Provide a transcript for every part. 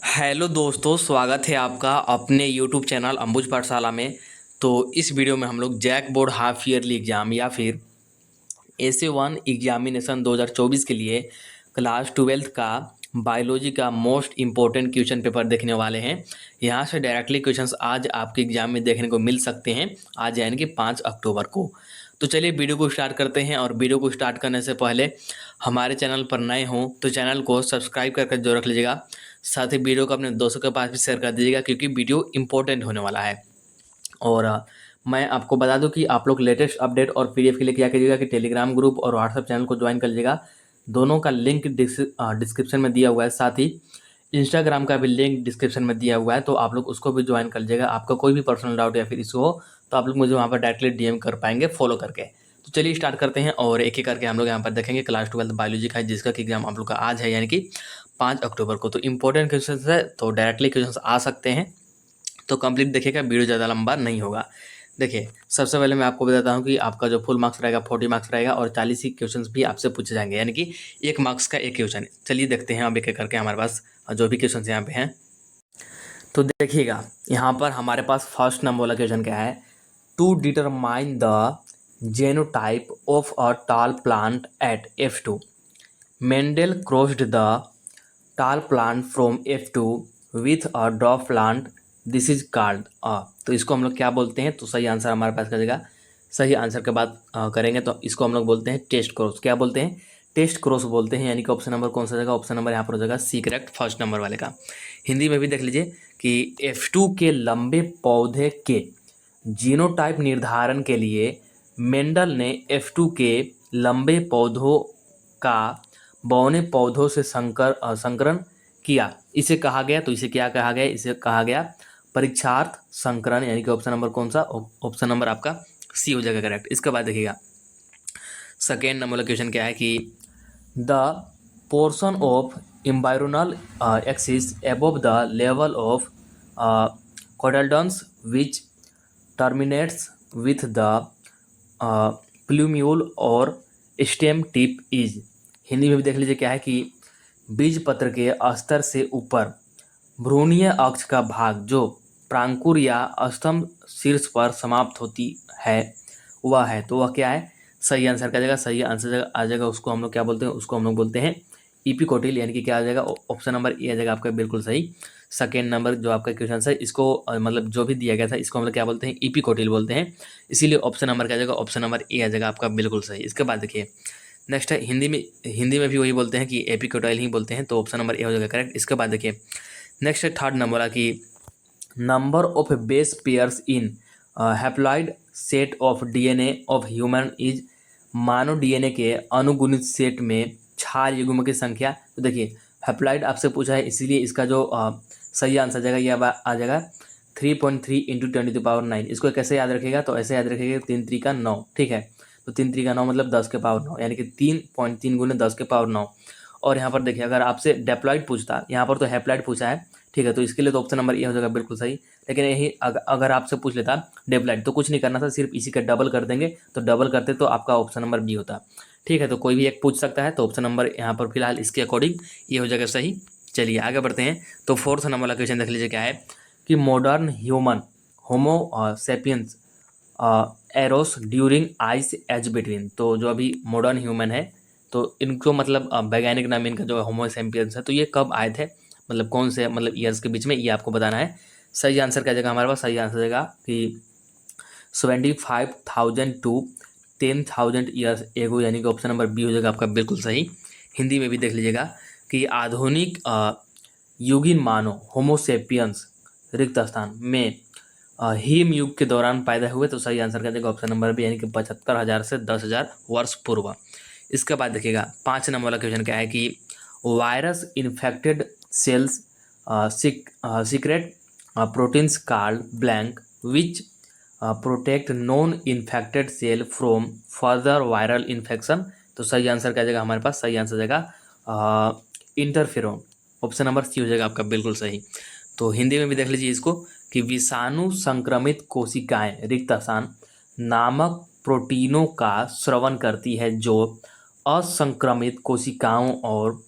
Hello दोस्तों, स्वागत है आपका अपने यूट्यूब चैनल अंबुज पाठशाला में। तो इस वीडियो में हम लोग JAC board half yearly exam या फिर एसे-1 एग्जामिनेशन 2024 के लिए क्लास 12th का बायोलॉजी का मोस्ट इम्पोर्टेंट क्वेश्चन पेपर देखने वाले हैं। यहाँ से डायरेक्टली क्वेश्चंस आज आपके एग्जाम में देखने को मिल सकते हैं, आज यानी कि 5 अक्टूबर को। तो चलिए वीडियो को स्टार्ट करते हैं। और वीडियो को स्टार्ट करने से पहले हमारे चैनल पर नए हों तो चैनल को सब्सक्राइब करके जरूर रख लीजिएगा। साथ ही वीडियो को अपने दोस्तों के पास भी शेयर कर दीजिएगा, क्योंकि वीडियो इंपॉर्टेंट होने वाला है। और मैं आपको बता दूं कि आप लोग लेटेस्ट अपडेट और पीडीएफ के लिए क्या कीजिएगा कि टेलीग्राम ग्रुप और व्हाट्सएप चैनल को ज्वाइन कर लीजिएगा। दोनों का लिंक डिस्क्रिप्शन में दिया हुआ है। साथ ही इंस्टाग्राम का भी लिंक डिस्क्रिप्शन में दिया हुआ है, तो आप लोग उसको भी ज्वाइन कर लीजिएगा। आपका कोई भी पर्सनल डाउट या फिर इशू हो तो आप लोग मुझे वहाँ पर डायरेक्टली डीएम कर पाएंगे फॉलो करके। तो चलिए स्टार्ट करते हैं और एक एक करके हम लोग यहाँ पर देखेंगे। क्लास 12 बायोलॉजी का है, जिसका कि एग्जाम आप लोग का आज है यानी कि 5 अक्टूबर को। तो इंपॉर्टेंट क्वेश्चन है, तो डायरेक्टली क्वेश्चन आ सकते हैं। तो कंप्लीट देखिएगा, वीडियो ज़्यादा लंबा नहीं होगा। देखिए, सबसे पहले मैं आपको बताता हूँ कि आपका जो फुल मार्क्स रहेगा 40 मार्क्स रहेगा और 40 ही क्वेश्चंस भी आपसे पूछे जाएंगे, यानी कि 1 मार्क्स का एक क्वेश्चन। चलिए देखते हैं अब एक एक करके हमारे पास जो भी क्वेश्चन यहाँ पे हैं। तो देखिएगा, यहाँ पर हमारे पास फर्स्ट नंबर वाला क्वेश्चन क्या है। To determine the genotype of a tall plant at F2, Mendel crossed the tall plant from F2 with a drop plant, this is called a. तो इसको हम लोग क्या बोलते हैं, तो सही आंसर हमारे पास करेगा। सही आंसर के बाद करेंगे तो इसको हम लोग बोलते हैं टेस्ट क्रॉस। क्या बोलते हैं? टेस्ट क्रॉस बोलते हैं। यानी कि ऑप्शन नंबर कौन सा जाएगा? ऑप्शन नंबर यहाँ पर हो जाएगा सी करेक्ट, फर्स्ट नंबर वाले का। हिंदी में भी देख लीजिए कि F2 के लंबे पौधे के जीनोटाइप निर्धारण के लिए मेंडल ने F2 के लंबे पौधों का बौने पौधों से संकरण किया। इसे कहा गया, तो इसे क्या कहा गया? इसे कहा गया परीक्षार्थ संकरण, यानी कि ऑप्शन नंबर कौन सा? ऑप्शन नंबर आपका सी हो जाएगा करेक्ट। इसके बाद देखिएगा सेकेंड नंबर वाला क्वेश्चन क्या है कि the portion of embryonal axis above the level of cotyledons which terminates with the plumule और स्टेम टिप इज। हिंदी में भी देख लीजिए क्या है कि बीज पत्र के स्तर से ऊपर भ्रूणीय अक्ष का भाग जो प्रांकुर या स्तंभ शीर्ष पर समाप्त होती है वह है। तो वह क्या है? सही आंसर क्या जाएगा? सही आंसर आ जाएगा, उसको हम लोग क्या बोलते हैं? उसको हम लोग बोलते हैं इपिकोटिल, यानी कि क्या आ जाएगा? ऑप्शन नंबर ए आ जाएगा आपका बिल्कुल सही। सेकेंड नंबर जो आपका क्वेश्चन है इसको मतलब जो भी दिया गया था इसको हम लोग क्या बोलते हैं? इपिकोटिल बोलते हैं। इसीलिए ऑप्शन नंबर क्या आ जाएगा? ऑप्शन नंबर ए आ जाएगा आपका बिल्कुल सही। इसके बाद देखिए नेक्स्ट है हिंदी में भी वही बोलते हैं कि एपिकोटाइल ही बोलते हैं, तो ऑप्शन नंबर ए हो जाएगा करेक्ट। इसके बाद देखिए नेक्स्ट है थर्ड नंबर की number of base pairs in haploid set of DNA of human is. Manav DNA के अनुगुणित सेट में क्षार युग्म की संख्या। तो देखिए हैप्लॉइड आपसे पूछा है, इसीलिए इसका जो सही आंसर जाएगा ये आ जाएगा 3.3 इंटू 10⁹। इसको कैसे याद रखेगा? तो ऐसे याद रखेगा 3 3 का 9, ठीक है। तो 3 3 का 9 मतलब 10 के पावर 9, यानी कि 3.3 गुने 10 के पावर 9। और यहाँ पर देखिए अगर आपसे डेप्लॉइड पूछता, यहाँ पर तो हैप्लॉइड पूछा है, ठीक है, तो इसके लिए तो ऑप्शन नंबर ए हो जाएगा बिल्कुल सही। लेकिन यही अगर आपसे पूछ लेता डेप्लॉइड तो कुछ नहीं करना था, सिर्फ इसी का डबल कर देंगे, तो डबल करते तो आपका ऑप्शन नंबर बी होता, ठीक है। तो कोई भी एक पूछ सकता है, तो ऑप्शन नंबर यहाँ पर फिलहाल इसके अकॉर्डिंग ये हो जाएगा सही। चलिए आगे बढ़ते हैं। तो फोर्थ नंबर वाला क्वेश्चन देख लीजिए क्या है कि modern human homo sapiens arose during ice age between. तो जो अभी मॉडर्न ह्यूमन है तो इनको मतलब वैज्ञानिक नाम इनका जो होमो सेपियंस है, तो ये कब आए थे, मतलब कौन से मतलब ईयर्स के बीच में, ये आपको बताना है। सही आंसर क्या जगह हमारे पास? सही आंसर देगा कि 75,000 टू 10,000 ईयर्स एगो, यानी कि ऑप्शन नंबर बी हो जाएगा आपका बिल्कुल सही। हिंदी में भी देख लीजिएगा कि आधुनिक युगीन मानव होमोसेपियंस रिक्त स्थान में हिम युग के दौरान पैदा हुए। तो सही आंसर क्या देगा? ऑप्शन नंबर बी, यानी कि 75,000 से 10,000 वर्ष पूर्व। इसके बाद देखिएगा 5 नंबर वाला क्वेश्चन क्या है कि virus infected cells secrete proteins called blank which protect non infected cell from further viral infection. तो सही आंसर क्या जाएगा हमारे पास? सही आंसर जाएगा इंटरफेरोन, ऑप्शन नंबर सी हो जाएगा आपका बिल्कुल सही। तो हिंदी में भी देख लीजिए इसको कि विषाणु संक्रमित कोशिकाएं रिक्त स्थान नामक प्रोटीनों का स्रवण करती है जो असंक्रमित कोशिकाओं और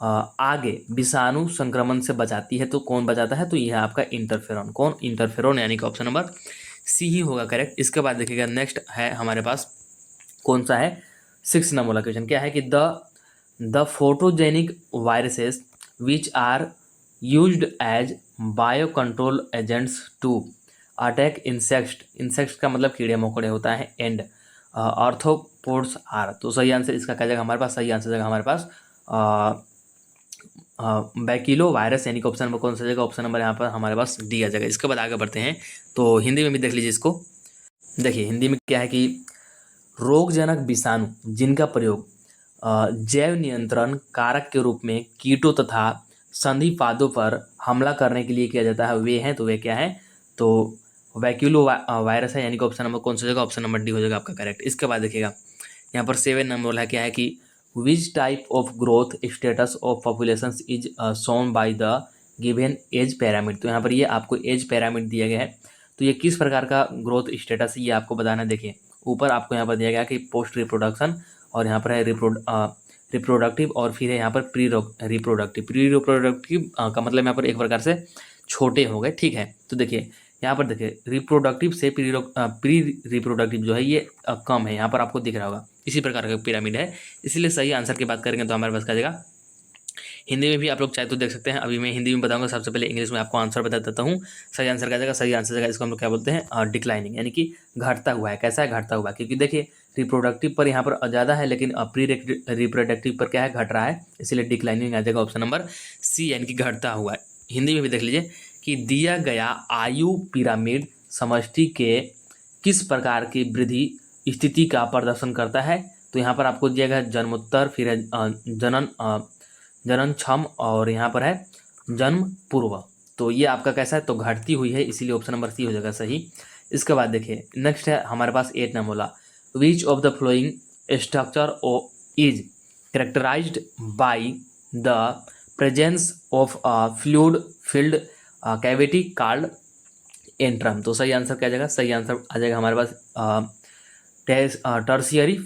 आगे विषाणु संक्रमण से बचाती है। तो कौन बचाता है? तो यह है आपका इंटरफेरॉन। कौन? इंटरफेरॉन, यानी कि ऑप्शन नंबर सी ही होगा करेक्ट। इसके बाद देखिएगा नेक्स्ट है हमारे पास कौन सा है? 6 नंबर वाला क्वेश्चन क्या है कि the photogenic viruses which are used as bio control agents to attack insects का मतलब कीड़े मकोड़े होता है, एंड आर्थ्रोपोड्स आर। तो सही आंसर इसका क्या जाएगा हमारे पास? सही आंसर जाएगा हमारे पास बैकिलो वायरस, यानी कि ऑप्शन नंबर कौन सा जाएगा? ऑप्शन नंबर यहाँ पर हमारे पास डी आ जाएगा। इसके बाद आगे बढ़ते हैं तो हिंदी में भी देख लीजिए इसको। देखिए हिंदी में क्या है कि रोगजनक विषाणु जिनका प्रयोग जैव नियंत्रण कारक के रूप में कीटों तथा संधिपादों पर हमला करने के लिए किया जाता है, वे हैं। तो वे क्या है? तो वैक्यूलो वायरस है, यानी कि ऑप्शन नंबर कौन सा जगह? ऑप्शन नंबर डी हो जाएगा आपका करेक्ट। इसके बाद देखिएगा यहाँ पर 7 नंबर वाला है क्या है कि which type of growth status of population is shown by the given age pyramid. तो यहाँ पर ये आपको एज पैरामिड दिया गया है। तो ये किस प्रकार का ग्रोथ स्टेटस है ये आपको बताना है। देखिए ऊपर आपको यहाँ पर दिया गया कि पोस्ट रिप्रोडक्शन, और यहाँ पर है रिप्रोडक्टिव, और फिर है यहाँ पर प्री रिप्रोडक्टिव का मतलब यहाँ पर एक प्रकार से छोटे हो गए, ठीक है। तो देखिए यहाँ पर देखिए रिप्रोडक्टिव से प्री रिप्रोडक्टिव जो है ये कम है, यहाँ पर आपको दिख रहा होगा। इसी प्रकार का पिरामिड है, इसीलिए सही आंसर की बात करेंगे तो हमारे पास क्या जाएगा? हिंदी में भी आप लोग चाहे तो देख सकते हैं। अभी मैं हिंदी में बताऊंगा, सबसे पहले इंग्लिश में आपको आंसर बता देता हूँ। सही आंसर क्या जाएगा? सही आंसर जाएगा इसको हम लोग क्या बोलते हैं? डिक्लाइनिंग, यानी कि घटता हुआ है। कैसा है? घटता हुआ। क्योंकि देखिए रिप्रोडक्टिव पर यहाँ पर ज़्यादा है, लेकिन प्री रिप्रोडक्टिव पर क्या है? घट रहा है, इसीलिए डिक्लाइनिंग आ जाएगा ऑप्शन नंबर सी, यानी कि घटता हुआ है। हिंदी में भी देख लीजिए कि दिया गया आयु पिरामिड समष्टि के किस प्रकार की वृद्धि स्थिति का प्रदर्शन करता है। तो यहाँ पर आपको दिया गया जन्मोत्तर, फिर है जनन क्षम, और यहाँ पर है जन्म पूर्व। तो ये आपका कैसा है? तो घटती हुई है, इसीलिए ऑप्शन नंबर सी हो जाएगा सही। इसके बाद देखिए नेक्स्ट है हमारे पास 8 नंबर वाला, which of the following structure is characterized by the presence of fluid filled cavity called antrum. तो सही आंसर क्या जाएगा? सही आंसर आ जाएगा हमारे पास टर्शियरी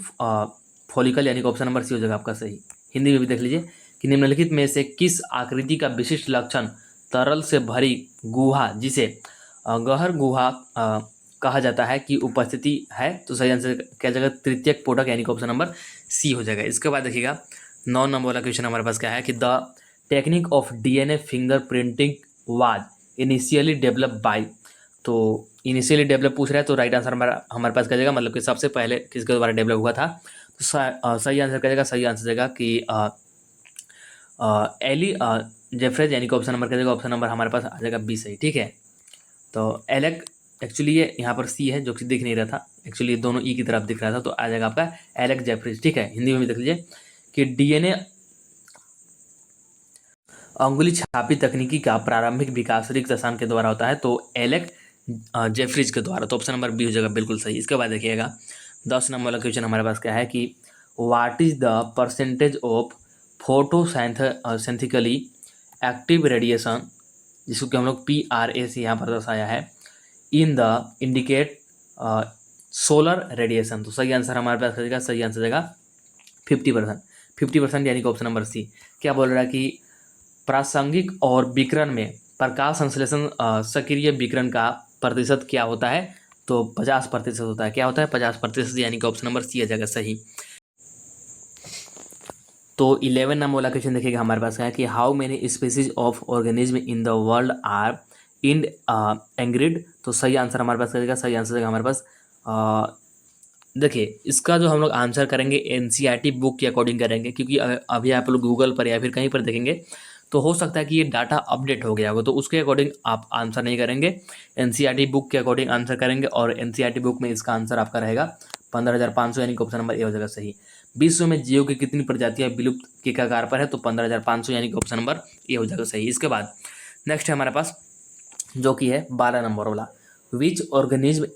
फॉलिकल, यानी कि ऑप्शन नंबर सी हो जाएगा आपका सही। हिंदी में भी देख लीजिए कि निम्नलिखित में से किस आकृति का विशिष्ट लक्षण तरल से भरी गुहा, जिसे गहर गुहा कहा जाता है, की उपस्थिति है। तो सही आंसर क्या जाएगा? तृतीयक पोटक, यानी कि ऑप्शन नंबर सी हो जाएगा। इसके बाद देखिएगा 9 नंबर वाला क्वेश्चन हमारे पास क्या है कि the technique of DNA finger printing was initially develop by. तो इनिशियली डेवलप पूछ रहा है, तो राइट आंसर हमारे पास क्या जाएगा? मतलब कि सबसे पहले किसके द्वारा डेवलप हुआ था? तो सही आंसर क्या जाएगा? सही आंसर जाएगा कि एली जेफ्रेज, यानी कि ऑप्शन नंबर क्या जाएगा? ऑप्शन नंबर हमारे पास आ जाएगा बी सही, ठीक है। तो एलेक, एक्चुअली ये यहाँ पर सी है जो कि दिख नहीं रहा था, एक्चुअली दोनों ई की तरफ दिख रहा था, तो आ जाएगा आपका एलेक जेफ्रेज, ठीक है। हिंदी में भी देख लीजिए कि डीएनए अंगुली छापी तकनीकी का प्रारंभिक विकास रिक्त रसायन के द्वारा होता है, तो एलेक जेफ्रीज के द्वारा। तो ऑप्शन नंबर बी हो जाएगा बिल्कुल सही। इसके बाद देखिएगा 10 नंबर वाला क्वेश्चन हमारे पास क्या है कि what is the percentage of photosynthetically active radiation, जिसको कि हम लोग PRA से यहाँ पर दर्शाया है, in the indicate solar radiation. तो सही आंसर हमारे पास जाएगा, सही आंसर जाएगा 50%, यानी कि ऑप्शन नंबर सी। क्या बोल रहा है कि प्रासंगिक और विकिरण में प्रकाश संश्लेषण सक्रिय विकिरण का प्रतिशत क्या होता है? तो 50% होता है। क्या होता है? 50%, यानी कि ऑप्शन नंबर सी आ जाएगा सही। तो 11 नंबर वाला क्वेश्चन देखिएगा हमारे पास क्या है कि how many species of organism in the world are in endangered. तो सही आंसर हमारे पास क्या? सही आंसर जाएगा हमारे पास देखिए इसका जो हम लोग आंसर करेंगे NCERT बुक के अकॉर्डिंग करेंगे, क्योंकि अभी आप लोग गूगल पर या फिर कहीं पर देखेंगे तो हो सकता है कि ये डाटा अपडेट हो गया होगा, तो उसके अकॉर्डिंग आप आंसर नहीं करेंगे, NCERT बुक के अकॉर्डिंग आंसर करेंगे। और NCERT बुक में इसका आंसर आपका रहेगा 15,500, यानी कि ऑप्शन नंबर ए हो जाएगा सही। विश्व में जीव की कितनी प्रजातियां विलुप्त के कगार पर है? तो 15,500, यानी कि ऑप्शन नंबर ए हो जाएगा सही। इसके बाद नेक्स्ट है हमारे पास जो कि है 12 नंबर वाला, which organism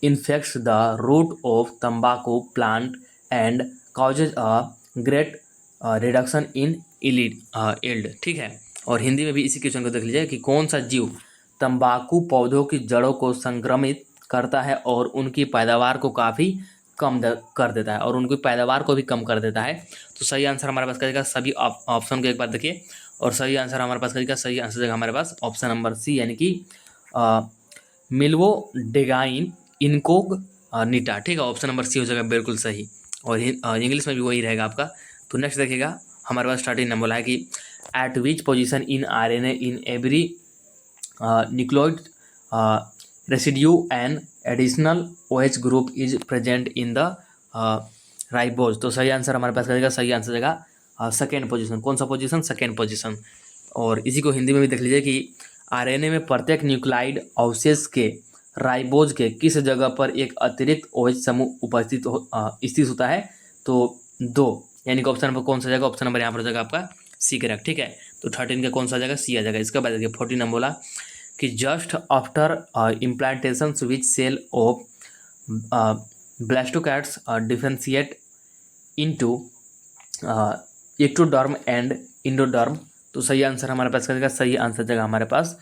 infects the root of तंबाकू plant and causes a great reduction in yield, ठीक है। और हिंदी में भी इसी क्वेश्चन को देख लीजिए कि कौन सा जीव तंबाकू पौधों की जड़ों को संक्रमित करता है और उनकी पैदावार को काफ़ी कर देता है और उनकी पैदावार को भी कम कर देता है। तो सही आंसर हमारे पास करेगा सभी ऑप्शन को एक बार देखिए, और सही आंसर हमारे पास करेगा, सही आंसर देगा हमारे पास ऑप्शन नंबर सी, यानी कि मिल्वोडेगाइन इनकोग्निटा। ठीक है, ऑप्शन नंबर सी हो जाएगा बिल्कुल सही, और इंग्लिश में भी वही रहेगा आपका। तो नेक्स्ट देखिएगा, हमारे पास स्टार्टिंग नंबर है कि eight which position in RNA in every nucleoid residue and additional OH group is present in the ribose. तो सही आंसर हमारे पास करेगा, सही आंसर देगा सेकेंड पोजीशन। कौन सा पोजीशन? Second position. और इसी को हिंदी में भी देख लीजिए कि आरएनए में प्रत्येक न्यूक्लाइड अवशेष के राइबोज के किस जगह पर एक अतिरिक्त OH समूह स्थित होता है? तो 2, यानी कि ऑप्शन नंबर कौन सा जाएगा? ऑप्शन नंबर यहाँ पर जाएगा आपका सी करेक्ट। ठीक है, तो 13 का कौन सा जाएगा? सी आ जाएगा। इसके बाद देखिए 14 नंबर बोला कि just after implantation which cell of blastocysts differentiate into ectoderm and endoderm. तो सही आंसर हमारे पास करेगा, सही आंसर जाएगा हमारे पास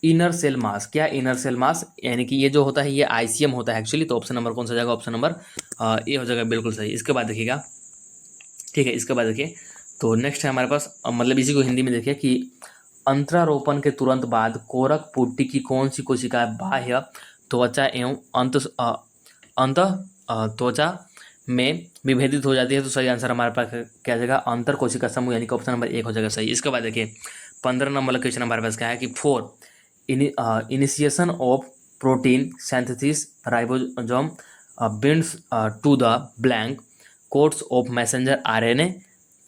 इनर सेल मास। क्या इनर सेल मास? यानी कि ये जो होता है ये ICM होता है एक्चुअली। तो ऑप्शन नंबर कौन सा जाएगा? ऑप्शन नंबर ए हो जाएगा बिल्कुल सही। इसके बाद देखिएगा, ठीक है, इसके बाद देखिए, तो नेक्स्ट है हमारे पास मतलब इसी को हिंदी में देखिए कि अंतरारोपण के तुरंत बाद कोरक पुट्टी की कौन सी कोशिका बाह्य त्वचा एवं अंत त्वचा में विभेदित हो जाती है? तो सही आंसर हमारे पास क्या जाएगा? अंतर कोशिका समूह, यानी कि ऑप्शन नंबर 1 हो जाएगा सही। इसके बाद देखिए 15 नंबर क्वेश्चन हमारे पास क्या है कि for initiation of protein synthesis ribosome binds to the blank codes of messenger RNA।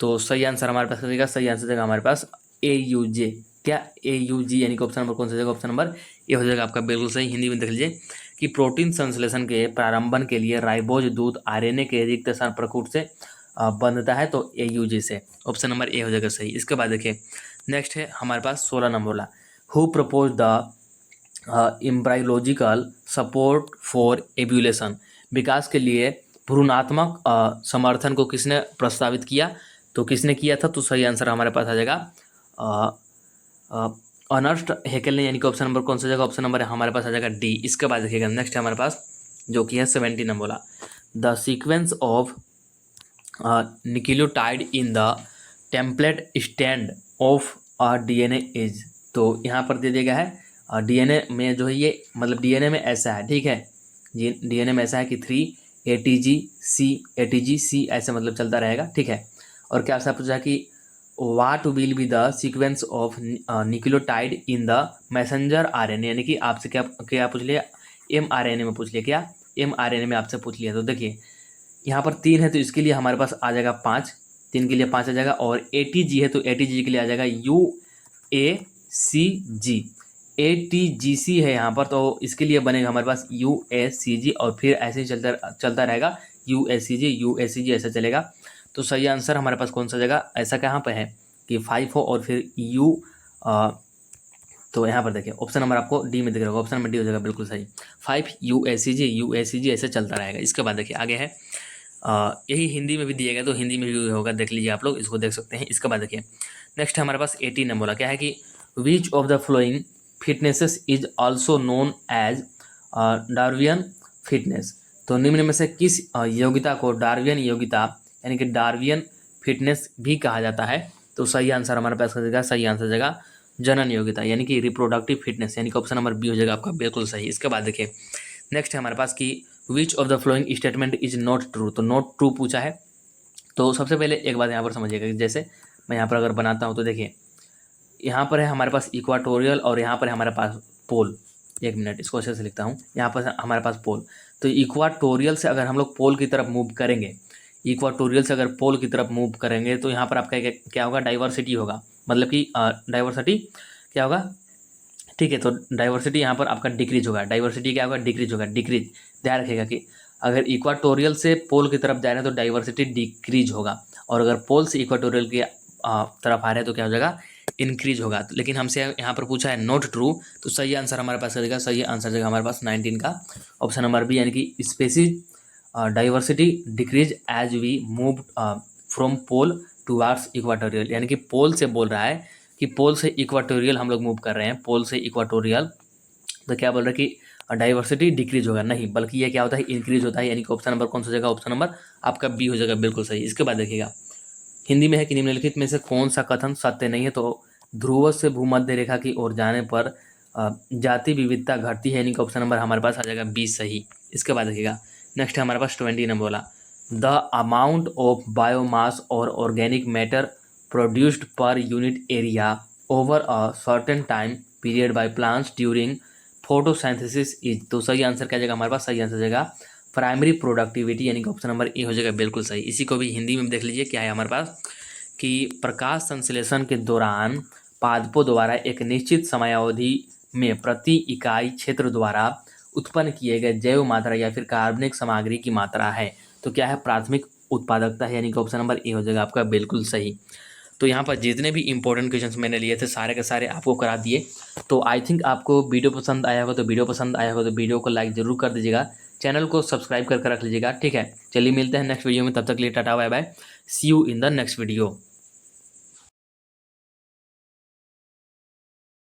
तो सही आंसर हमारे पास करेगा, सही आंसर देगा हमारे पास AUG। क्या? AUG, यानी कि ऑप्शन नंबर कौन सा जाएगा? ऑप्शन नंबर ए हो जाएगा आपका बिल्कुल सही। हिंदी में देख लीजिए कि प्रोटीन संश्लेषण के प्रारंभन के लिए राइबोज दूत RNA के रिक्त स्थान प्रकूट से बंधता है, तो AUG से। ऑप्शन नंबर ए हो जाएगा सही। इसके बाद देखिए नेक्स्ट है हमारे पास 16 नंबर वाला, who proposed the embryological support for evolution. विकास के भ्रूणात्मक समर्थन को किसने प्रस्तावित किया? तो किसने किया था? तो सही आंसर हमारे पास आ जाएगा अर्नस्ट हैकेल ने, यानी कि ऑप्शन नंबर कौन सा जाएगा? ऑप्शन नंबर हमारे पास आ जाएगा डी। इसके बाद देखिएगा नेक्स्ट है हमारे पास जो कि है 17 नंबर वाला, the sequence of nucleotide in the template stand of DNA is. तो यहाँ पर दे दिया गया है DNA में जो है ये मतलब DNA में ऐसा है, ठीक है, ये DNA में ऐसा है कि 3 ATGC ऐसे मतलब चलता रहेगा, ठीक है। और क्या आपसे पूछा कि what will be the sequence of nucleotide in the messenger RNA, यानी कि आपसे क्या पूछ लिया? mRNA में पूछ लिया। क्या? mRNA में आपसे पूछ लिया। तो देखिए यहाँ पर 3 है तो इसके लिए हमारे पास आ जाएगा 5, 3 के लिए 5 आ जाएगा, और ATG है तो ATG के लिए आ जाएगा UACG। ATGC है यहाँ पर तो इसके लिए बनेगा हमारे पास UACG, और फिर ऐसे ही चलता रहेगा UACG ऐसा चलेगा। तो सही आंसर हमारे पास कौन सा जगह ऐसा कहाँ पे है कि 5 हो और फिर तो यहाँ पर देखिए ऑप्शन नंबर आपको डी में दिख रहा होगा, ऑप्शन नंबर डी हो जाएगा बिल्कुल सही। 5 UACG ऐसे चलता रहेगा। इसके बाद देखिए आगे है यही हिंदी में भी दिया गया, तो हिंदी में भी होगा, देख लीजिए आप लोग, इसको देख सकते हैं। इसके बाद देखिए नेक्स्ट हमारे पास 18 नंबर बोला क्या है कि which of the following fitnesses is also known as Darwinian fitness. तो निम्न में से किस योग्यता को डार्वियन योग्यता यानी कि डार्वियन फिटनेस भी कहा जाता है? तो सही आंसर हमारे पास जाएगा, सही आंसर जाएगा जनन योग्यता, यानी कि रिप्रोडक्टिव फिटनेस, यानी कि ऑप्शन नंबर बी हो जाएगा आपका बिल्कुल सही। इसके बाद देखिए नेक्स्ट है हमारे पास कि which of the following statement is not true. तो नॉट ट्रू पूछा है। तो सबसे पहले एक बात यहाँ पर समझिएगा कि जैसे मैं यहाँ पर अगर बनाता हूँ तो देखिए यहाँ पर है हमारे पास इक्वाटोरियल और यहाँ पर है हमारे पास पोल। एक मिनट इसको अच्छे से लिखता हूँ। यहाँ पर हमारे पास पोल, तो इक्वाटोरियल से अगर हम लोग पोल की तरफ मूव करेंगे, इक्वाटोरियल से अगर पोल की तरफ मूव करेंगे तो यहाँ पर आपका क्या होगा? डाइवर्सिटी होगा, मतलब कि डाइवर्सिटी क्या होगा? ठीक है, तो डाइवर्सिटी यहाँ पर आपका डिक्रीज होगा। डाइवर्सिटी क्या होगा? डिक्रीज होगा, डिक्रीज। ध्यान रखिएगा कि अगर इक्वाटोरियल से पोल की तरफ जा रहे हैं तो डाइवर्सिटी डिक्रीज होगा, और अगर पोल से इक्वाटोरियल की तरफ आ रहे हैं तो क्या हो जाएगा? इंक्रीज होगा। लेकिन हमसे यहाँ पर पूछा है नॉट ट्रू, तो सही आंसर हमारे पास रहेगा, सही आंसर रहेगा हमारे पास 19 का ऑप्शन नंबर बी, यानी कि species diversity decrease as we move from pole towards equatorial, यानी कि पोल से बोल रहा है कि पोल से इक्वाटोरियल हम लोग मूव कर रहे हैं, पोल से इक्वाटोरियल। तो क्या बोल रहा है कि डाइवर्सिटी डिक्रीज होगा, नहीं, बल्कि ये क्या होता है, इंक्रीज होता है। यानी कि ऑप्शन नंबर कौन सा हो जाएगा, ऑप्शन नंबर आपका बी हो जाएगा, बिल्कुल सही। इसके बाद देखिएगा, हिंदी में है कि निम्नलिखित में से कौन सा कथन सत्य नहीं है। तो ध्रुव से भूमध्य रेखा की ओर जाने पर जाति विविधता घटती है, यानी कि ऑप्शन नंबर हमारे पास आ जाएगा बी सही। इसके बाद देखिएगा, नेक्स्ट है हमारे पास 20 नंबर वाला, द अमाउंट ऑफ बायोमास और organic matter produced per unit area over a certain time period by plants during photosynthesis is. तो सही आंसर क्या जाएगा हमारे पास, सही आंसर जाएगा प्राइमरी प्रोडक्टिविटी, यानी कि ऑप्शन नंबर ए हो जाएगा, बिल्कुल सही। इसी को भी हिंदी में देख लीजिए क्या है हमारे पास, कि प्रकाश संश्लेषण के दौरान पादपों द्वारा एक निश्चित समयावधि में प्रति इकाई क्षेत्र द्वारा उत्पन्न किए गए जैव मात्रा या फिर कार्बनिक सामग्री की मात्रा है। तो क्या है, प्राथमिक उत्पादकता है, यानी कि ऑप्शन नंबर ए हो जाएगा आपका, बिल्कुल सही। तो यहाँ पर जितने भी इंपॉर्टेंट क्वेश्चंस मैंने लिए थे सारे के सारे आपको करा दिए। तो आई थिंक आपको वीडियो पसंद आया होगा, तो वीडियो को लाइक ज़रूर कर दीजिएगा, चैनल को सब्सक्राइब करके रख लीजिएगा, ठीक है। चलिए मिलते हैं नेक्स्ट वीडियो में, तब तक के लिए tata bye bye, see you in the next video.